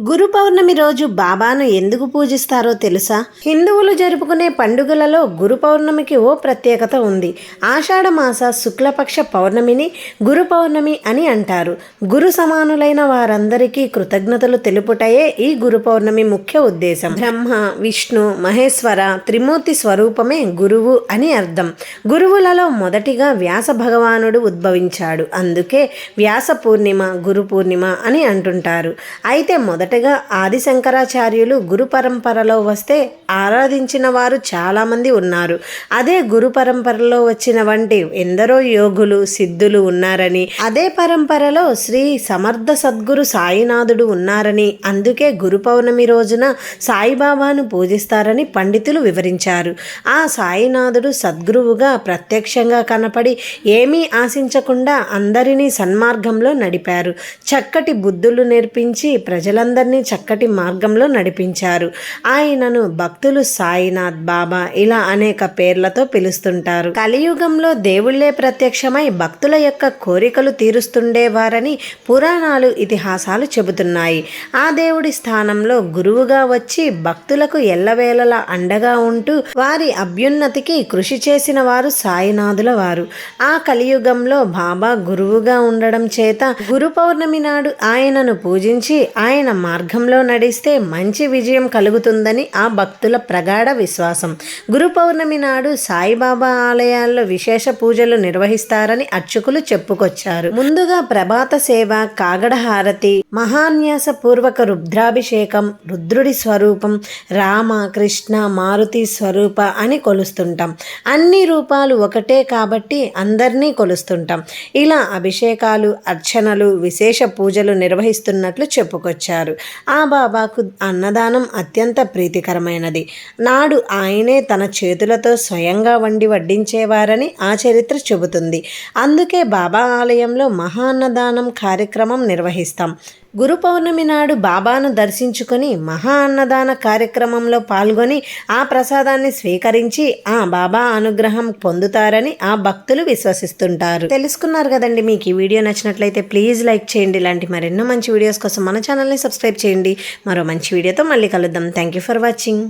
గురు పౌర్ణమి రోజు బాబాను ఎందుకు పూజిస్తారో తెలుసా? హిందువులు జరుపుకునే పండుగలలో గురు పౌర్ణమికి ఓ ప్రత్యేకత ఉంది. ఆషాఢ మాస శుక్లపక్ష పౌర్ణమిని గురు పౌర్ణమి అని అంటారు. గురు సమానులైన వారందరికీ కృతజ్ఞతలు తెలుపుటయే ఈ గురు పౌర్ణమి ముఖ్య ఉద్దేశం. బ్రహ్మ, విష్ణు, మహేశ్వర త్రిమూర్తి స్వరూపమే గురువు అని అర్థం. గురువులలో మొదటిగా వ్యాస భగవానుడు ఉద్భవించాడు. అందుకే వ్యాస పూర్ణిమ, గురు పూర్ణిమ అని అంటుంటారు. అయితే మొదటగా ఆది శంకరాచార్యులు గురు పరంపరలో వస్తే ఆరాధించిన వారు చాలామంది ఉన్నారు. అదే గురు పరంపరలో వచ్చిన వంటి ఎందరో యోగులు, సిద్ధులు ఉన్నారని, అదే పరంపరలో శ్రీ సమర్థ సద్గురు సాయినాథుడు ఉన్నారని, అందుకే గురు పౌర్ణమి రోజున సాయిబాబాను పూజిస్తారని పండితులు వివరించారు. ఆ సాయినాథుడు సద్గురువుగా ప్రత్యక్షంగా కనపడి ఏమీ ఆశించకుండా అందరినీ సన్మార్గంలో నడిపారు. చక్కటి బుద్ధులు నేర్పించి ప్రజలందరినీ చక్కటి మార్గంలో నడిపించారు. ఆయనను భక్తులు సాయినాథ్, బాబా ఇలా అనేక పేర్లతో పిలుస్తుంటారు. కలియుగంలో దేవుళ్లే ప్రత్యక్షమై భక్తుల యొక్క కోరికలు తీరుస్తుండేవారని పురాణాలు, ఇతిహాసాలు చెబుతున్నాయి. ఆ దేవుడి స్థానంలో గురువుగా వచ్చి భక్తులకు ఎల్లవేళలా అండగా ఉంటూ వారి అభ్యున్నతికి కృషి చేసిన వారు సాయినాథుల వారు. ఆ కలియుగంలో బాబా గురువుగా ఉండడం చేత గురు పౌర్ణమి నాడు ఆయనను పూజించి ఆయన మార్గంలో నడిస్తే మంచి విజయం కలుగుతుందని ఆ భక్తుల ప్రగాఢ విశ్వాసం. గురు పౌర్ణమి నాడు సాయిబాబా ఆలయాల్లో విశేష పూజలు నిర్వహిస్తారని అర్చకులు చెప్పుకొచ్చారు. ముందుగా ప్రభాత సేవ, కాగడ హారతి, మహాన్యాస పూర్వక రుద్రాభిషేకం, రుద్రుడి స్వరూపం, రామ, కృష్ణ, మారుతి స్వరూప అని కొలుస్తుంటాం. అన్ని రూపాలు ఒకటే కాబట్టి అందరినీ కొలుస్తుంటాం. ఇలా అభిషేకాలు, అర్చనలు, విశేష పూజలు నిర్వహిస్తున్నట్లు చెప్పుకొచ్చారు. ఆ బాబాకు అన్నదానం అత్యంత ప్రీతికరమైనది. నాడు ఆయనే తన చేతులతో స్వయంగా వండి వడ్డించేవారని ఆ చరిత్ర చెబుతుంది. అందుకే బాబా ఆలయంలో మహా అన్నదానం కార్యక్రమం నిర్వహిస్తాం. గురు పౌర్ణమి నాడు బాబాను దర్శించుకొని మహా అన్నదాన కార్యక్రమంలో పాల్గొని ఆ ప్రసాదాన్ని స్వీకరించి ఆ బాబా అనుగ్రహం పొందుతారని ఆ భక్తులు విశ్వసిస్తుంటారు. తెలుసుకున్నారు కదండి. మీకు ఈ వీడియో నచ్చినట్లయితే ప్లీజ్ లైక్ చేయండి. ఇలాంటి మరెన్నో మంచి వీడియోస్ కోసం మన ఛానల్ని సబ్స్క్రైబ్ చేయండి. మరో మంచి వీడియోతో మళ్ళీ కలుద్దాం. Thank you for watching.